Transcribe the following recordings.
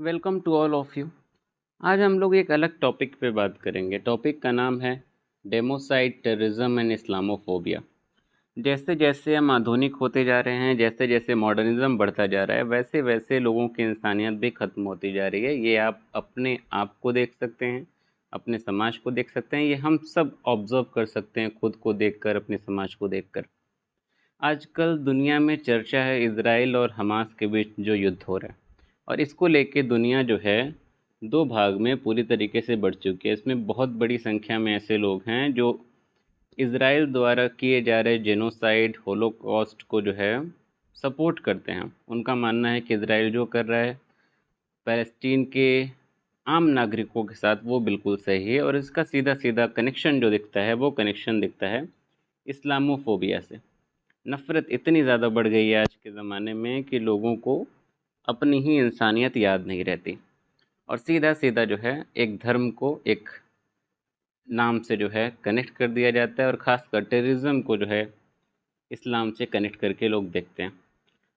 Welcome to all of you. आज हम लोग एक अलग टॉपिक पे बात करेंगे। टॉपिक का नाम है डेमोसाइड, टेररिज्म एंड इस्लामोफोबिया। जैसे जैसे हम आधुनिक होते जा रहे हैं, जैसे जैसे मॉडर्निज्म बढ़ता जा रहा है, वैसे वैसे लोगों की इंसानियत भी ख़त्म होती जा रही है। ये आप अपने आप को देख सकते हैं, अपने समाज को देख सकते हैं, ये हम सब ऑब्ज़र्व कर सकते हैं खुद को देखकर, अपने समाज को देखकर। आजकल दुनिया में चर्चा है इज़राइल और हमास के बीच जो युद्ध हो रहा है, और इसको लेके दुनिया जो है दो भाग में पूरी तरीके से बढ़ चुकी है। इसमें बहुत बड़ी संख्या में ऐसे लोग हैं जो इज़राइल द्वारा किए जा रहे जेनोसाइड, होलोकॉस्ट को जो है सपोर्ट करते हैं। उनका मानना है कि इज़राइल जो कर रहा है पैलेस्टीन के आम नागरिकों के साथ वो बिल्कुल सही है, और इसका सीधा सीधा कनेक्शन जो दिखता है वो कनेक्शन दिखता है इस्लामोफोबिया से। नफ़रत इतनी ज़्यादा बढ़ गई है आज के ज़माने में कि लोगों को अपनी ही इंसानियत याद नहीं रहती, और सीधा सीधा जो है एक धर्म को एक नाम से जो है कनेक्ट कर दिया जाता है, और ख़ासकर टेररिज्म को जो है इस्लाम से कनेक्ट करके लोग देखते हैं,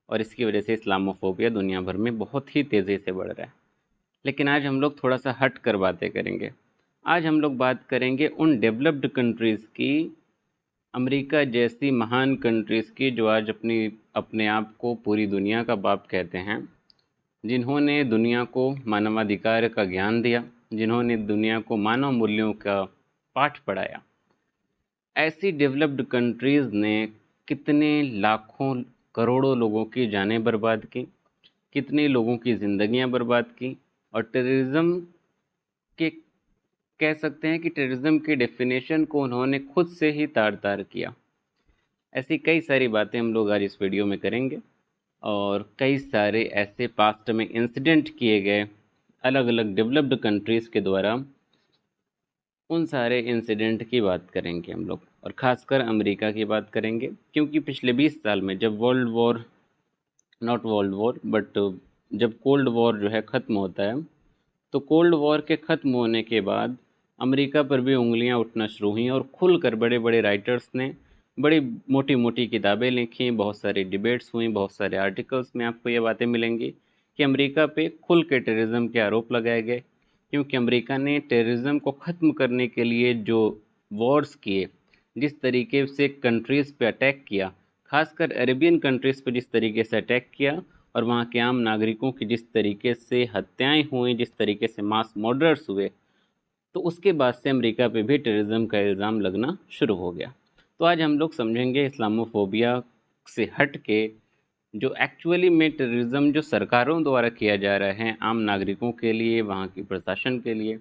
और इसकी वजह से इस्लामोफोबिया दुनिया भर में बहुत ही तेज़ी से बढ़ रहा है। लेकिन आज हम लोग थोड़ा सा हट कर बातें करेंगे। आज हम लोग बात करेंगे उन डेवलप्ड कंट्रीज़ की, अमेरिका जैसी महान कंट्रीज़ की, जो आज अपने आप को पूरी दुनिया का बाप कहते हैं, जिन्होंने दुनिया को मानवाधिकार का ज्ञान दिया, जिन्होंने दुनिया को मानव मूल्यों का पाठ पढ़ाया। ऐसी डेवलप्ड कंट्रीज़ ने कितने लाखों करोड़ों लोगों की जानें बर्बाद की, कितने लोगों की ज़िंदगियां बर्बाद की, और टेररिज्म के कह सकते हैं कि टेररिज्म की डेफिनेशन को उन्होंने खुद से ही तार तार किया। ऐसी कई सारी बातें हम लोग आज इस वीडियो में करेंगे, और कई सारे ऐसे पास्ट में इंसिडेंट किए गए अलग अलग डेवलप्ड कंट्रीज़ के द्वारा, उन सारे इंसिडेंट की बात करेंगे हम लोग, और ख़ासकर अमेरिका की बात करेंगे। क्योंकि पिछले 20 साल में जब world war, not world war but जब कोल्ड वॉर जो है ख़त्म होता है, तो कोल्ड वॉर के ख़त्म होने के बाद अमेरिका पर भी उंगलियां उठना शुरू हुई, और खुलकर बड़े बड़े राइटर्स ने बड़ी मोटी मोटी किताबें लिखी, बहुत सारी डिबेट्स हुई, बहुत सारे आर्टिकल्स में आपको ये बातें मिलेंगी कि अमेरिका पे खुल के टेररिज्म के आरोप लगाए गए। क्योंकि अमेरिका ने टेररिज्म को ख़त्म करने के लिए जो वॉर्स किए, जिस तरीके से कंट्रीज़ पे अटैक किया, खासकर अरेबियन कंट्रीज़ पे जिस तरीके से अटैक किया, और वहाँ के आम नागरिकों की जिस तरीके से हत्याएं हुई, जिस तरीके से मास मर्डर्स हुए, तो उसके बाद से अमेरिका पे भी टेररिज्म का इल्ज़ाम लगना शुरू हो गया। तो आज हम लोग समझेंगे इस्लामोफोबिया से हट के जो एक्चुअली में टेररिज्म जो सरकारों द्वारा किया जा रहा है आम नागरिकों के लिए, वहाँ की प्रशासन के लिए,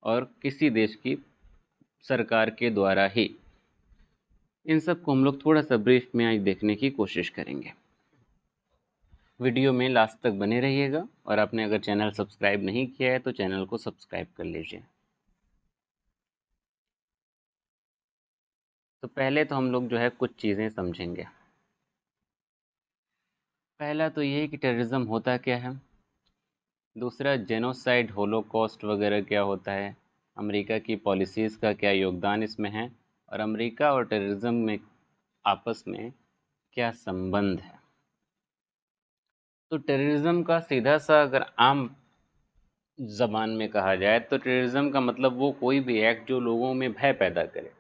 और किसी देश की सरकार के द्वारा ही, इन सब को हम लोग थोड़ा सा ब्रीफ में आज देखने की कोशिश करेंगे। वीडियो में लास्ट तक बने रहिएगा, और आपने अगर चैनल सब्सक्राइब नहीं किया है तो चैनल को सब्सक्राइब कर लीजिए। तो पहले तो हम लोग जो है कुछ चीज़ें समझेंगे। पहला तो ये है कि टेररिज्म होता क्या है, दूसरा जेनोसाइड, होलोकॉस्ट वगैरह क्या होता है, अमेरिका की पॉलिसीज़ का क्या योगदान इसमें है, और अमेरिका और टेररिज्म में आपस में क्या संबंध है। तो टेररिज्म का सीधा सा अगर आम ज़बान में कहा जाए तो टेररिज्म का मतलब वो कोई भी एक्ट जो लोगों में भय पैदा करे,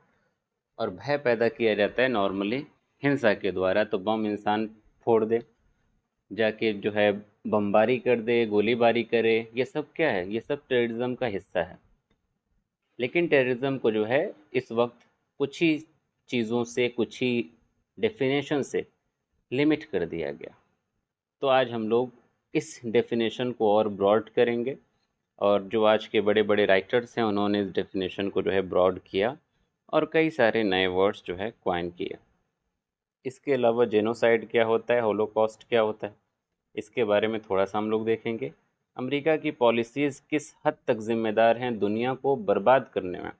और भय पैदा किया जाता है नॉर्मली हिंसा के द्वारा। तो बम इंसान फोड़ दे, जाके जो है बमबारी कर दे, गोलीबारी करे, ये सब क्या है, ये सब टेररिज्म का हिस्सा है। लेकिन टेररिज्म को जो है इस वक्त कुछ ही चीज़ों से, कुछ ही डेफिनेशन से लिमिट कर दिया गया। तो आज हम लोग इस डेफिनेशन को और ब्रॉड करेंगे, और जो आज के बड़े बड़े राइटर्स हैं उन्होंने इस डेफिनेशन को जो है ब्रॉड किया, और कई सारे नए वर्ड्स जो है क्वाइन किए। इसके अलावा जेनोसाइड क्या होता है, होलोकॉस्ट क्या होता है, इसके बारे में थोड़ा सा हम लोग देखेंगे। अमेरिका की पॉलिसीज़ किस हद तक ज़िम्मेदार हैं दुनिया को बर्बाद करने में।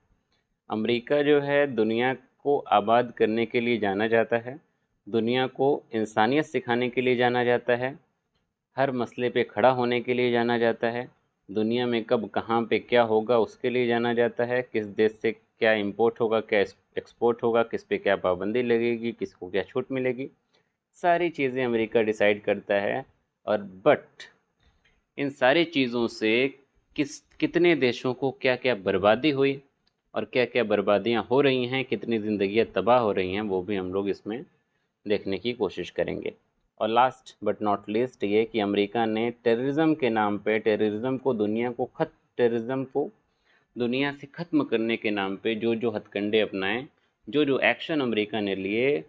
अमेरिका जो है दुनिया को आबाद करने के लिए जाना जाता है, दुनिया को इंसानियत सिखाने के लिए जाना जाता है, हर मसले पे खड़ा होने के लिए जाना जाता है, दुनिया में कब कहाँ पे क्या होगा उसके लिए जाना जाता है, किस देश से क्या इंपोर्ट होगा, क्या एक्सपोर्ट होगा, किस पे क्या पाबंदी लगेगी, किसको क्या छूट मिलेगी, सारी चीज़ें अमेरिका डिसाइड करता है। और बट इन सारी चीज़ों से कितने देशों को क्या क्या बर्बादी हुई और क्या क्या बर्बादियां हो रही हैं, कितनी ज़िंदगियां तबाह हो रही हैं, वो भी हम लोग इसमें देखने की कोशिश करेंगे। और लास्ट बट नॉट लीस्ट ये कि अमेरिका ने टेररिज्म के नाम पे टेररिज्म को दुनिया से ख़त्म करने के नाम पे जो जो हथकंडे अपनाए, जो जो एक्शन अमेरिका ने लिए,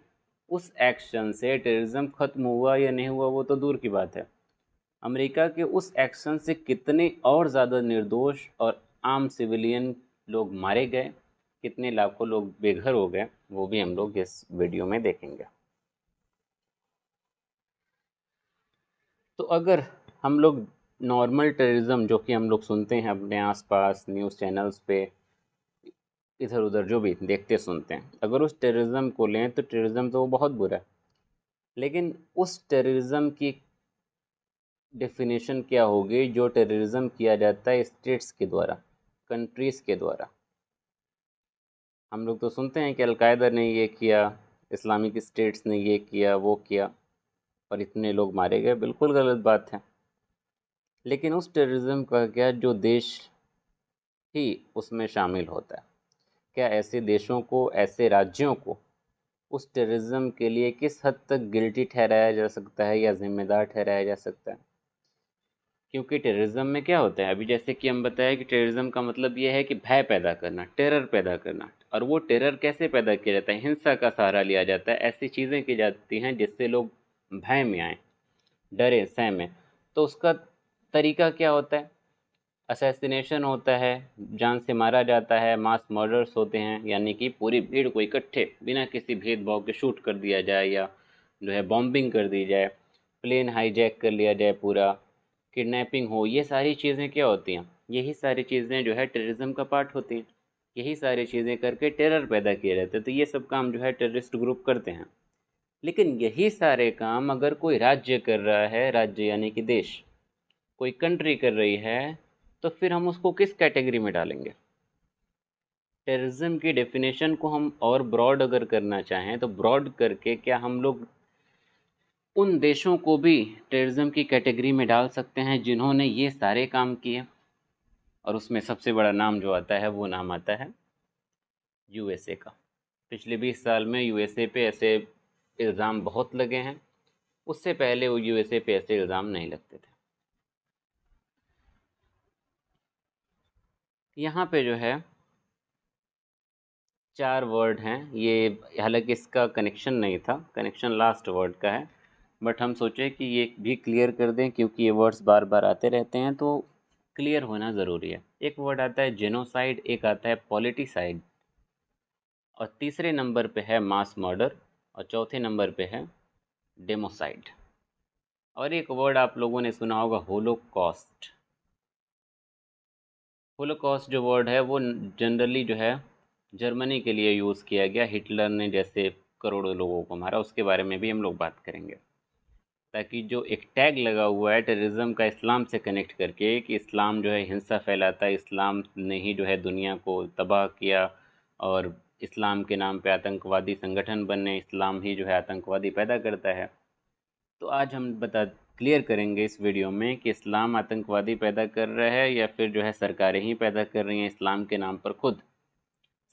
उस एक्शन से टेररिज्म ख़त्म हुआ या नहीं हुआ वो तो दूर की बात है। अमेरिका के उस एक्शन से कितने और ज़्यादा निर्दोष और आम सिविलियन लोग मारे गए, कितने लाखों लोग बेघर हो गए, वो भी हम लोग इस वीडियो में देखेंगे। तो अगर हम लोग नॉर्मल टेररिज्म जो कि हम लोग सुनते हैं अपने आसपास न्यूज़ चैनल्स पे, इधर उधर जो भी देखते सुनते हैं, अगर उस टेररिज्म को लें तो टेररिज्म तो वो बहुत बुरा है। लेकिन उस टेररिज्म की डेफिनेशन क्या होगी जो टेररिज्म किया जाता है स्टेट्स के द्वारा, कंट्रीज़ के द्वारा। हम लोग तो सुनते हैं कि अलकायदा ने ये किया, इस्लामिक स्टेट्स ने ये किया वो किया और इतने लोग मारे गए, बिल्कुल गलत बात है। लेकिन उस टेररिज्म का क्या जो देश ही उसमें शामिल होता है, क्या ऐसे देशों को, ऐसे राज्यों को उस टेररिज्म के लिए किस हद तक गिल्टी ठहराया जा सकता है या ज़िम्मेदार ठहराया जा सकता है? क्योंकि टेररिज्म में क्या होता है, अभी जैसे कि हम बताया कि टेररिज्म का मतलब ये है कि भय पैदा करना, टेरर पैदा करना। और वो टेरर कैसे पैदा किया जाता है? हिंसा का सहारा लिया जाता है, ऐसी चीज़ें की जाती हैं जिससे लोग भय में आएँ, डरे सहमे। तो उसका तरीका क्या होता है? असैसिनेशन होता है, जान से मारा जाता है, मास मर्डर्स होते हैं, यानी कि पूरी भीड़ को इकट्ठे बिना किसी भेदभाव के शूट कर दिया जाए या जो है बॉम्बिंग कर दी जाए, प्लेन हाईजैक कर लिया जाए पूरा, किडनैपिंग हो, ये सारी चीज़ें क्या होती हैं? यही सारी चीज़ें जो है टेररिज्म का पार्ट होती हैं। यही सारी चीज़ें करके टेरर पैदा किए जाते हैं, तो ये सब काम जो है टेररिस्ट ग्रुप करते हैं। लेकिन यही सारे काम अगर कोई राज्य कर रहा है, राज्य यानी कि देश, कोई कंट्री कर रही है, तो फिर हम उसको किस कैटेगरी में डालेंगे? टेररिज्म की डेफिनेशन को हम और ब्रॉड अगर करना चाहें तो ब्रॉड करके क्या हम लोग उन देशों को भी टेररिज्म की कैटेगरी में डाल सकते हैं जिन्होंने ये सारे काम किए? और उसमें सबसे बड़ा नाम जो आता है वो नाम आता है यूएसए का। पिछले 20 साल में यूएसए पे ऐसे इल्ज़ाम बहुत लगे हैं, उससे पहले वो यूएसए पे ऐसे इल्ज़ाम नहीं लगते थे। यहाँ पे जो है 4 वर्ड हैं, ये हालांकि इसका कनेक्शन नहीं था, कनेक्शन लास्ट वर्ड का है, बट हम सोचे कि ये भी क्लियर कर दें क्योंकि ये वर्ड्स बार बार आते रहते हैं तो क्लियर होना ज़रूरी है। एक वर्ड आता है जेनोसाइड, एक आता है पॉलिटिसाइड, और तीसरे नंबर पे है मास मर्डर, और चौथे नंबर पे है डेमोसाइड। और एक वर्ड आप लोगों ने सुना होगा होलोकॉस्ट। होलोकॉस्ट जो वर्ड है वो जनरली जो है जर्मनी के लिए यूज़ किया गया, हिटलर ने जैसे करोड़ों लोगों को मारा, उसके बारे में भी हम लोग बात करेंगे। ताकि जो एक टैग लगा हुआ है टेररिज्म का इस्लाम से कनेक्ट करके कि इस्लाम जो है हिंसा फैलाता है, इस्लाम ने ही जो है दुनिया को तबाह किया, और इस्लाम के नाम पे आतंकवादी संगठन बने, इस्लाम ही जो है आतंकवादी पैदा करता है। तो आज हम क्लियर करेंगे इस वीडियो में कि इस्लाम आतंकवादी पैदा कर रहा है या फिर जो है सरकारें ही पैदा कर रही हैं इस्लाम के नाम पर खुद।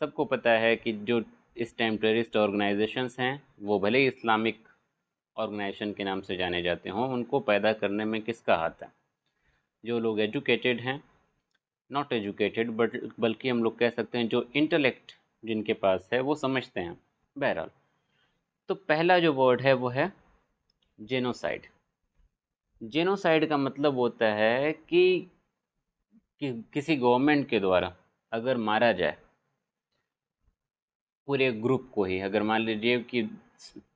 सबको पता है कि जो इस टाइम टेररिस्ट ऑर्गेनाइजेशंस हैं वो भले ही इस्लामिक ऑर्गेनाइजेशन के नाम से जाने जाते हों, उनको पैदा करने में किसका हाथ है? जो लोग एजुकेटेड हैं, नॉट एजुकेटेड बट बल्कि हम लोग कह सकते हैं जो इंटेलेक्ट जिनके पास है वो समझते हैं। बहरहाल, तो पहला जो वर्ड है वो है जेनोसाइड। जेनोसाइड का मतलब होता है कि किसी गवर्नमेंट के द्वारा अगर मारा जाए पूरे ग्रुप को ही, अगर मान लीजिए कि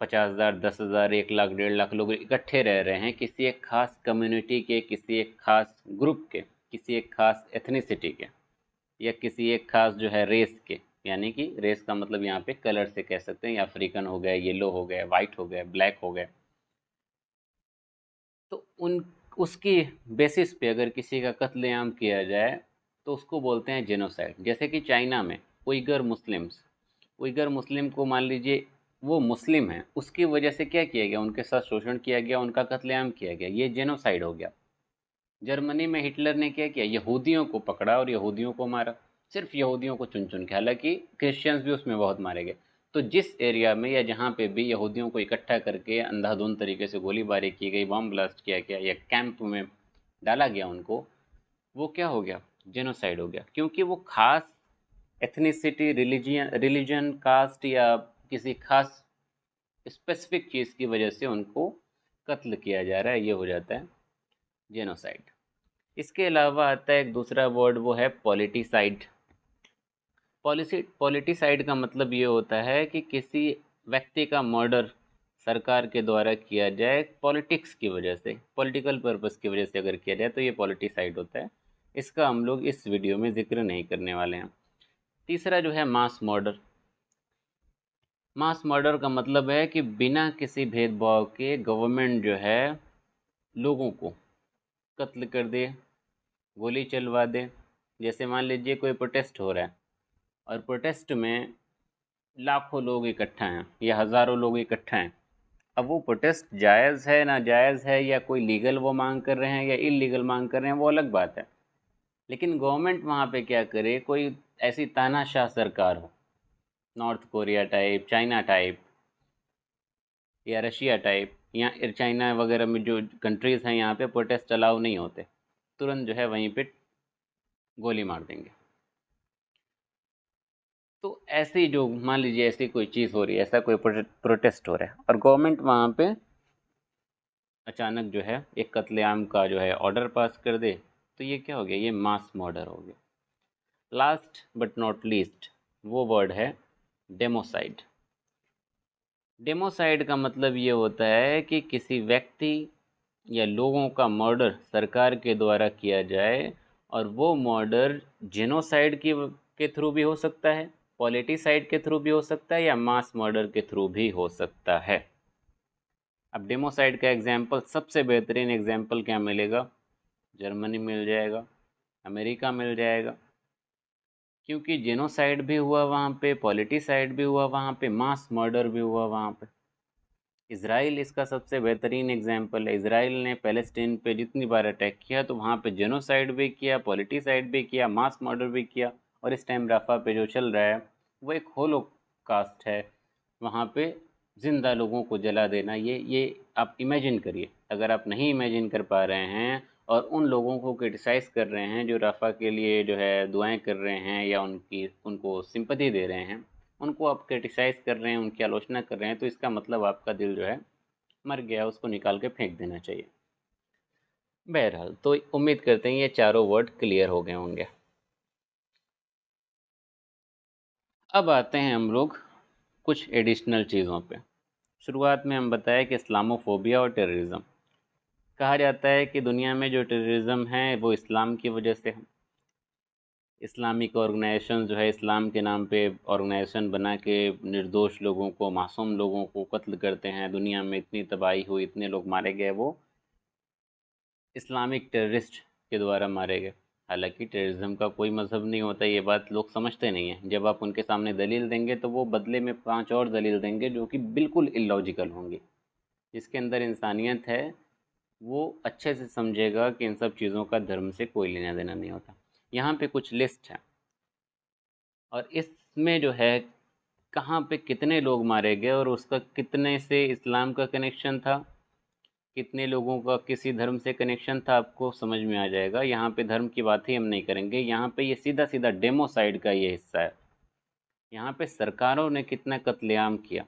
50,000, 10,000, 1 लाख, 1.5 लाख लोग इकट्ठे रह रहे हैं किसी एक खास कम्युनिटी के, किसी एक खास ग्रुप के, किसी एक खास एथनिसिटी के, या किसी एक खास जो है रेस के, यानी कि रेस का मतलब यहाँ पे कलर से कह सकते हैं, अफ्रीकन हो गए, येलो हो गए, वाइट हो गए, ब्लैक हो गए, तो उन उसकी बेसिस पे अगर किसी का कत्लेआम किया जाए तो उसको बोलते हैं जेनोसाइड। जैसे कि चाइना में उइगर मुस्लिम को मान लीजिए वो मुस्लिम हैं, उसकी वजह से क्या किया गया, उनके साथ शोषण किया गया, उनका कत्लेआम किया गया, ये जेनोसाइड हो गया। जर्मनी में हिटलर ने क्या किया, यहूदियों को पकड़ा और यहूदियों को मारा, सिर्फ यहूदियों को चुन चुन के, हालांकि क्रिश्चियंस भी उसमें बहुत मारे गए। तो जिस एरिया में या जहाँ पे भी यहूदियों को इकट्ठा करके अंधाधुंध तरीके से गोलीबारी की गई, बम ब्लास्ट किया गया या कैंप में डाला गया उनको, वो क्या हो गया, जेनोसाइड हो गया। क्योंकि वो खास एथनिसिटी, रिलीजन, कास्ट या किसी खास स्पेसिफिक चीज़ की वजह से उनको कत्ल किया जा रहा है, ये हो जाता है जेनोसाइड। इसके अलावा आता है एक दूसरा वर्ड, वो है पॉलिटिसाइड। पॉलिटिसाइड का मतलब ये होता है कि किसी व्यक्ति का मर्डर सरकार के द्वारा किया जाए पॉलिटिक्स की वजह से, पॉलिटिकल पर्पस की वजह से अगर किया जाए तो ये पॉलिटिसाइड होता है। इसका हम लोग इस वीडियो में जिक्र नहीं करने वाले हैं। तीसरा जो है मास मर्डर। मास मर्डर का मतलब है कि बिना किसी भेदभाव के गवर्नमेंट जो है लोगों को कत्ल कर दे, गोली चलवा दे। जैसे मान लीजिए कोई प्रोटेस्ट हो रहा है और प्रोटेस्ट में लाखों लोग इकट्ठा हैं या हज़ारों लोग इकट्ठा हैं। अब वो प्रोटेस्ट जायज़ है नाजायज़ है, या कोई लीगल वो मांग कर रहे हैं या इलीगल मांग कर रहे हैं, वो अलग बात है। लेकिन गवर्नमेंट वहाँ पे क्या करे, कोई ऐसी तानाशाह सरकार हो, north Korea type, China type या रशिया टाइप, या चाइना वगैरह में जो कंट्रीज़ हैं यहाँ पे प्रोटेस्ट अलाउ नहीं होते, तुरंत जो है वहीं पे गोली मार देंगे। तो ऐसी जो मान लीजिए ऐसी कोई चीज़ हो रही है, ऐसा कोई प्रोटेस्ट हो रहा है और गवर्नमेंट वहाँ पे अचानक जो है एक कत्लेआम का जो है ऑर्डर पास कर दे, तो ये क्या हो गया, ये मास मर्डर हो गया। लास्ट बट नॉट लीस्ट वो वर्ड है डेमोसाइड। डेमोसाइड का मतलब ये होता है कि किसी व्यक्ति या लोगों का मर्डर सरकार के द्वारा किया जाए, और वो मर्डर जेनोसाइड की के थ्रू भी हो सकता है, पॉलिटिसाइड के थ्रू भी हो सकता है, या मास मर्डर के थ्रू भी हो सकता है। अब डेमोसाइड का एग्जाम्पल, सबसे बेहतरीन एग्जाम्पल क्या मिलेगा, जर्मनी मिल जाएगा, अमेरिका मिल जाएगा। क्योंकि जेनोसाइड भी हुआ वहाँ पे, पॉलिटिसाइड भी हुआ वहाँ पे, मास मर्डर भी हुआ वहाँ पे। इसराइल इसका सबसे बेहतरीन एग्जाम्पल है। इसराइल ने पैलेस्टीन पे जितनी बार अटैक किया तो वहाँ पे जेनोसाइड भी किया, पॉलिटिसाइड भी किया, मास मर्डर भी किया। और इस टाइम राफा पे जो चल रहा है वो एक होलोकास्ट है, वहाँ पे ज़िंदा लोगों को जला देना। ये आप इमेजिन करिए। अगर आप नहीं इमेजिन कर पा रहे हैं और उन लोगों को क्रिटिसाइज़ कर रहे हैं जो राफा के लिए जो है दुआएं कर रहे हैं या उनको सिंपैथी दे रहे हैं, उनको आप क्रिटिसाइज़ कर रहे हैं, उनकी आलोचना कर रहे हैं, तो इसका मतलब आपका दिल जो है मर गया, उसको निकाल के फेंक देना चाहिए। बहरहाल, तो उम्मीद करते हैं ये चारों वर्ड क्लियर हो गए होंगे। अब आते हैं हम लोग कुछ एडिशनल चीज़ों पे। शुरुआत में हम बताया कि इस्लामोफोबिया और टेररिज्म। कहा जाता है कि दुनिया में जो टेररिज्म है वो इस्लाम की वजह से है। इस्लामिक ऑर्गेनाइजेशन जो है इस्लाम के नाम पे ऑर्गेनाइजेशन बना के निर्दोष लोगों को, मासूम लोगों को कत्ल करते हैं। दुनिया में इतनी तबाही हुई, इतने लोग मारे गए, वो इस्लामिक टेररिस्ट के द्वारा मारे गए। हालांकि टेररिज्म का कोई मज़हब नहीं होता, ये बात लोग समझते नहीं हैं। जब आप उनके सामने दलील देंगे तो वो बदले में 5 और दलील देंगे जो कि बिल्कुल इलॉजिकल होंगी। जिसके अंदर इंसानियत है वो अच्छे से समझेगा कि इन सब चीज़ों का धर्म से कोई लेना देना नहीं होता। यहाँ पे कुछ लिस्ट है और इसमें जो है कहाँ पे कितने लोग मारे गए और उसका कितने से इस्लाम का कनेक्शन था, कितने लोगों का किसी धर्म से कनेक्शन था, आपको समझ में आ जाएगा। यहाँ पे धर्म की बात ही हम नहीं करेंगे, यहाँ पे ये सीधा सीधा डेमोसाइड का ये हिस्सा है। यहाँ पे सरकारों ने कितना कत्लेआम किया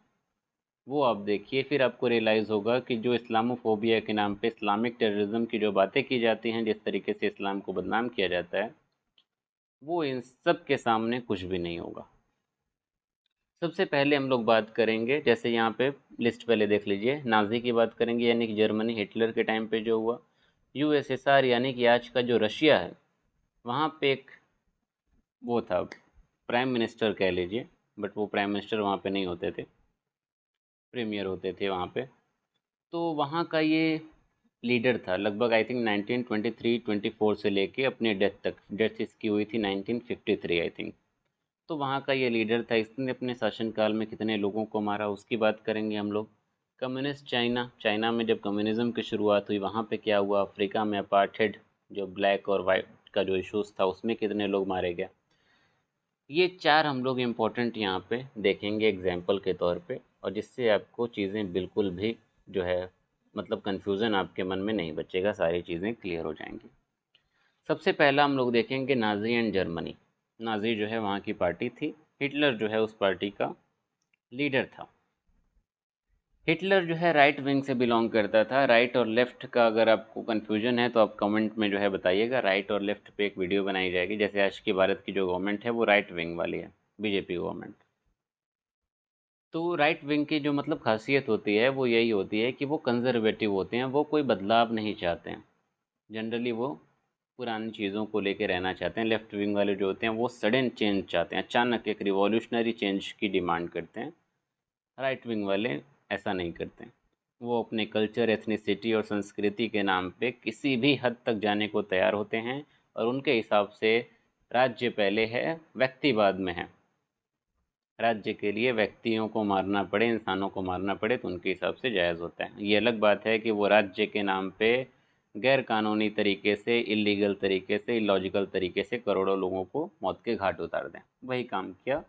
वो आप देखिए, फिर आपको रियलाइज़ होगा कि जो इस्लामोफोबिया के नाम पे इस्लामिक टेररिज्म की जो बातें की जाती हैं, जिस तरीके से इस्लाम को बदनाम किया जाता है, वो इन सब के सामने कुछ भी नहीं होगा। सबसे पहले हम लोग बात करेंगे, जैसे यहाँ पे लिस्ट पहले देख लीजिए, नाज़ी की बात करेंगे, यानी कि जर्मनी, हिटलर के टाइम पे जो हुआ। यूएसएसआर यानी कि आज का जो रशिया है, वहाँ पे एक वो था प्राइम मिनिस्टर कह लीजिए, बट वो प्राइम मिनिस्टर वहाँ पे नहीं होते थे, प्रीमियर होते थे वहाँ पे। तो वहाँ का ये लीडर था लगभग आई थिंक 1923-24 से लेके अपने डेथ तक। डेथ इसकी हुई थी 1953 आई थिंक। तो वहाँ का ये लीडर था, इसने अपने शासनकाल में कितने लोगों को मारा उसकी बात करेंगे हम लोग। कम्युनिस्ट चाइना, चाइना में जब कम्युनिज़्म की शुरुआत हुई वहाँ पे क्या हुआ, अफ्रीका में अपार्थेड जो ब्लैक और वाइट का जो इश्यूज़ था उसमें कितने लोग मारे गए। ये 4 हम लोग इम्पोर्टेंट यहाँ पे देखेंगे एग्जाम्पल के तौर पे, और जिससे आपको चीज़ें बिल्कुल भी जो है मतलब कन्फ्यूज़न आपके मन में नहीं बचेगा, सारी चीज़ें क्लियर हो जाएंगी। सबसे पहला हम लोग देखेंगे नाज़ी एंड जर्मनी। नाज़ी जो है वहाँ की पार्टी थी, हिटलर जो है उस पार्टी का लीडर था। हिटलर जो है राइट विंग से बिलोंग करता था। राइट और लेफ़्ट का अगर आपको कन्फ्यूजन है तो आप कमेंट में जो है बताइएगा। राइट और लेफ़्ट पे एक वीडियो बनाई जाएगी। जैसे आज की भारत की जो गवर्नमेंट है वो राइट विंग वाली है, बीजेपी गवर्नमेंट। तो राइट विंग की जो मतलब खासियत होती है वो यही होती है कि वो कंजर्वेटिव होते हैं, वो कोई बदलाव नहीं चाहते हैं। जनरली वो पुरानी चीज़ों को लेके रहना चाहते हैं। लेफ़्ट विंग वाले जो होते हैं वो सडन चेंज चाहते हैं, अचानक एक रिवॉल्यूशनरी चेंज की डिमांड करते हैं। राइट विंग वाले ऐसा नहीं करते। वो अपने कल्चर, एथनिसिटी और संस्कृति के नाम पे किसी भी हद तक जाने को तैयार होते हैं, और उनके हिसाब से राज्य पहले है, व्यक्ति बाद में है। राज्य के लिए व्यक्तियों को मारना पड़े, इंसानों को मारना पड़े तो उनके हिसाब से जायज़ होता है। ये अलग बात है कि वो राज्य के नाम पे गैर कानूनी तरीके से, इलीगल तरीके से, इलॉजिकल तरीके से करोड़ों लोगों को मौत के घाट उतार दें। वही काम किया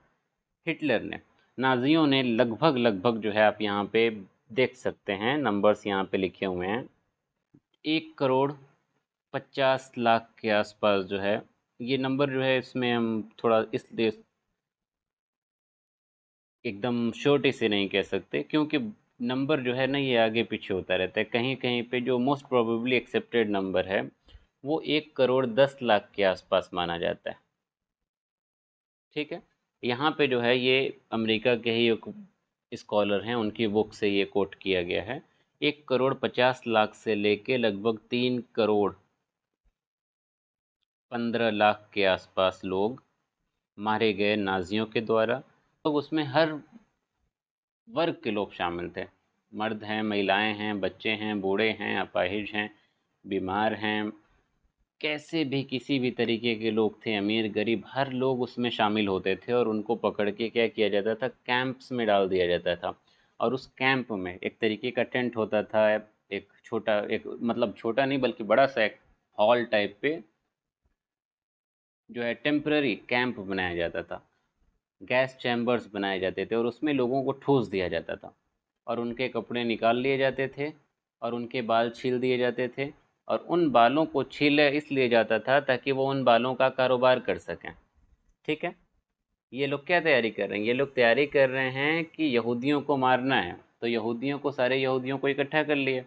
हिटलर ने। नाजियों ने लगभग लगभग जो है, आप यहाँ पे देख सकते हैं नंबर्स यहाँ पे लिखे हुए हैं, 1,50,00,000 के आसपास जो है ये नंबर जो है। इसमें हम थोड़ा इसलिए एकदम श्योरिटी से नहीं कह सकते, क्योंकि नंबर जो है ना ये आगे पीछे होता रहता है। कहीं कहीं पे जो मोस्ट प्रोबेबली एक्सेप्टेड नंबर है वो 1,10,00,000 के आसपास माना जाता है। ठीक है, यहाँ पे जो है ये अमेरिका के ही एक स्कॉलर हैं, उनकी बुक से ये कोट किया गया है। 1,50,00,000 से लेके लगभग 3,15,00,000 के आसपास लोग मारे गए नाजियों के द्वारा। तो उसमें हर वर्ग के लोग शामिल थे। मर्द हैं, महिलाएं हैं, बच्चे हैं, बूढ़े हैं, अपाहिज हैं, बीमार हैं, कैसे भी किसी भी तरीके के लोग थे, अमीर गरीब, हर लोग उसमें शामिल होते थे। और उनको पकड़ के क्या किया जाता था, कैंप्स में डाल दिया जाता था। और उस कैंप में एक तरीके का टेंट होता था, एक छोटा, एक मतलब छोटा नहीं बल्कि बड़ा सा एक हॉल टाइप पे जो है टेम्पररी कैंप बनाया जाता था। गैस चैम्बर्स बनाए जाते थे और उसमें लोगों को ठूस दिया जाता था, और उनके कपड़े निकाल लिए जाते थे, और उनके बाल छील दिए जाते थे। और उन बालों को छीला इसलिए जाता था ताकि वो उन बालों का कारोबार कर सकें। ठीक है, ये लोग क्या तैयारी कर रहे हैं, ये लोग तैयारी कर रहे हैं कि यहूदियों को मारना है, तो यहूदियों को, सारे यहूदियों को इकट्ठा कर लिए,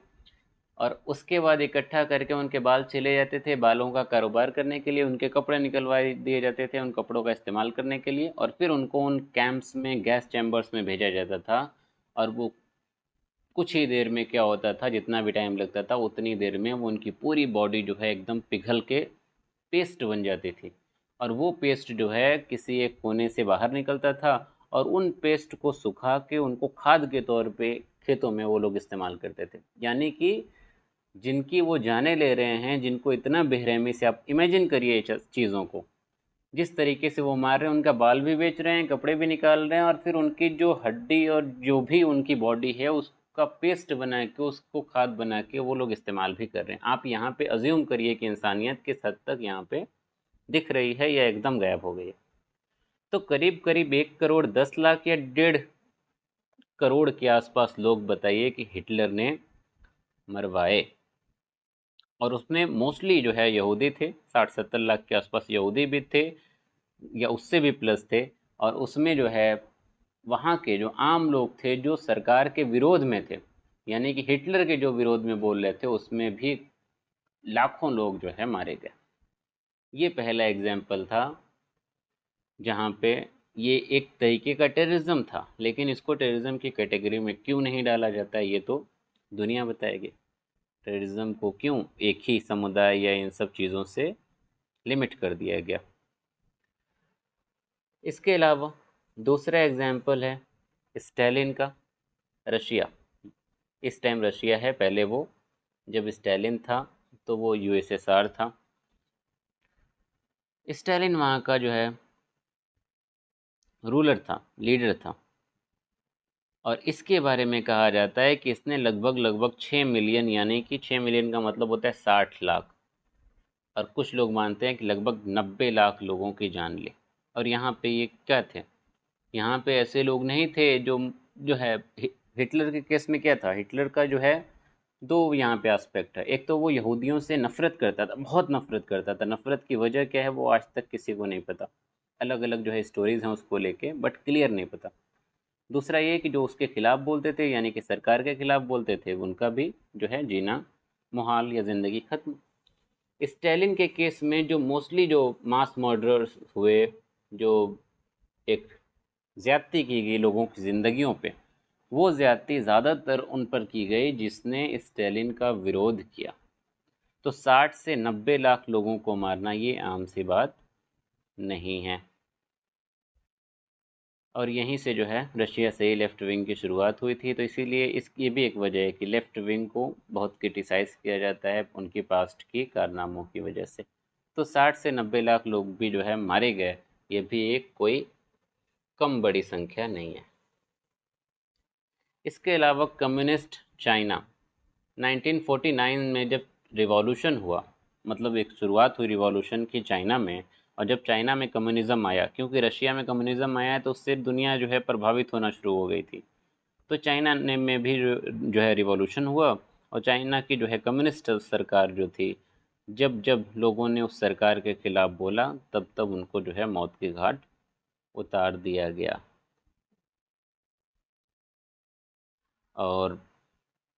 और उसके बाद इकट्ठा करके उनके बाल छिले जाते थे, बालों का कारोबार करने के लिए उनके कपड़े निकलवा दिए जाते थे, उन कपड़ों का इस्तेमाल करने के लिए, और फिर उनको उन कैंप्स में, गैस चैम्बर्स में भेजा जाता था। और वो कुछ ही देर में क्या होता था, जितना भी टाइम लगता था उतनी देर में वो उनकी पूरी बॉडी जो है एकदम पिघल के पेस्ट बन जाती थी। और वो पेस्ट जो है किसी एक कोने से बाहर निकलता था, और उन पेस्ट को सुखा के उनको खाद के तौर पे खेतों में वो लोग इस्तेमाल करते थे। यानी कि जिनकी वो जानें ले रहे हैं, जिनको इतना बेरहमी से, आप इमेजिन करिए चीज़ों को, जिस तरीके से वो मार रहे हैं, उनका बाल भी बेच रहे हैं, कपड़े भी निकाल रहे हैं, और फिर उनकी जो हड्डी और जो भी उनकी बॉडी है उसका पेस्ट बना के, उसको खाद बना के वो लोग इस्तेमाल भी कर रहे हैं। आप यहाँ पे अज्यूम करिए कि इंसानियत किस हद तक यहाँ पे दिख रही है या एकदम गायब हो गई है। तो करीब करीब 1,10,00,000 या 1.5 करोड़ के आसपास लोग बताइए कि हिटलर ने मरवाए। और उसमें मोस्टली जो है यहूदी थे, 60-70 लाख के आसपास यहूदी भी थे, या उससे भी प्लस थे। और उसमें जो है वहाँ के जो आम लोग थे जो सरकार के विरोध में थे, यानी कि हिटलर के जो विरोध में बोल रहे थे, उसमें भी लाखों लोग जो है मारे गए। ये पहला एग्जाम्पल था जहाँ पे ये एक तरीके का टेररिज्म था, लेकिन इसको टेररिज्म की कैटेगरी में क्यों नहीं डाला जाता है ये तो दुनिया बताएगी। टेररिज्म को क्यों एक ही समुदाय या इन सब चीज़ों से लिमिट कर दिया गया। इसके अलावा दूसरा एग्जाम्पल है स्टालिन का, रशिया। इस टाइम रशिया है, पहले वो, जब स्टालिन था तो वो यूएसएसआर था। स्टालिन वहाँ का जो है रूलर था, लीडर था। और इसके बारे में कहा जाता है कि इसने लगभग लगभग 6 मिलियन, यानी कि 6 मिलियन का मतलब होता है 60 लाख, और कुछ लोग मानते हैं कि लगभग 90 लाख लोगों की जान ली। और यहाँ पे ये क्या थे, यहाँ पे ऐसे लोग नहीं थे जो है हिटलर के केस में क्या था, हिटलर का जो है दो यहाँ पे एस्पेक्ट है। एक तो वो यहूदियों से नफरत करता था, बहुत नफरत करता था। नफरत की वजह क्या है वो आज तक किसी को नहीं पता। अलग अलग जो है स्टोरीज हैं उसको लेके, बट क्लियर नहीं पता। दूसरा ये कि जो उसके खिलाफ बोलते थे, यानी कि सरकार के खिलाफ बोलते थे, उनका भी जो है जीना मुहाल या ज़िंदगी खत्म। स्टैलिन के केस में जो मोस्टली जो मास मर्डर्स हुए, जो एक ज़्यादती की गई लोगों की ज़िंदगियों पे, वो ज़्यादती ज़्यादातर उन पर की गई जिसने स्टैलिन का विरोध किया। तो 60 से 90 लाख लोगों को मारना ये आम सी बात नहीं है। और यहीं से जो है रशिया से ही लेफ़्ट विंग की शुरुआत हुई थी। तो इसीलिए ये भी एक वजह है कि लेफ़्ट विंग को बहुत क्रिटिसाइज़ किया जाता है उनकी पास्ट की कारनामों की वजह से। तो 60 से 90 लाख लोग भी जो है मारे गए, ये भी एक कोई कम बड़ी संख्या नहीं है। इसके अलावा कम्युनिस्ट चाइना 1949 में जब रिवॉल्यूशन हुआ, मतलब एक शुरुआत हुई रिवॉल्यूशन की चाइना में। और जब चाइना में कम्युनिज़्म आया, क्योंकि रशिया में कम्युनिज़्म आया है तो उससे दुनिया जो है प्रभावित होना शुरू हो गई थी। तो चाइना ने में भी जो है रिवॉल्यूशन हुआ। और चाइना की जो है कम्युनिस्ट सरकार जो थी, जब जब लोगों ने उस सरकार के खिलाफ बोला, तब तब उनको जो है मौत के घाट उतार दिया गया। और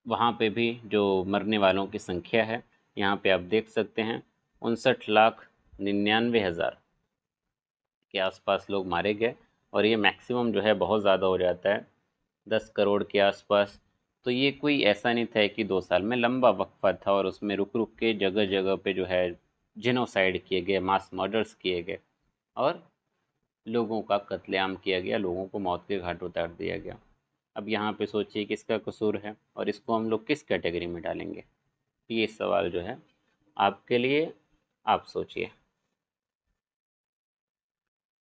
वहाँ पे भी जो मरने वालों की संख्या है, यहाँ पे आप देख सकते हैं 59,99,000 के आसपास लोग मारे गए। और ये मैक्सिमम जो है बहुत ज़्यादा हो जाता है, 10 करोड़ के आसपास। तो ये कोई ऐसा नहीं था कि 2 साल में, लंबा वक्फा था और उसमें रुक रुक के जगह जगह पे जो है जिनोसाइड किए गए, मास मर्डर्स किए गए और लोगों का कत्लेआम किया गया, लोगों को मौत के घाट उतार दिया गया। अब यहाँ पे सोचिए किसका कसूर है और इसको हम लोग किस कैटेगरी में डालेंगे। ये सवाल जो है आपके लिए, आप सोचिए।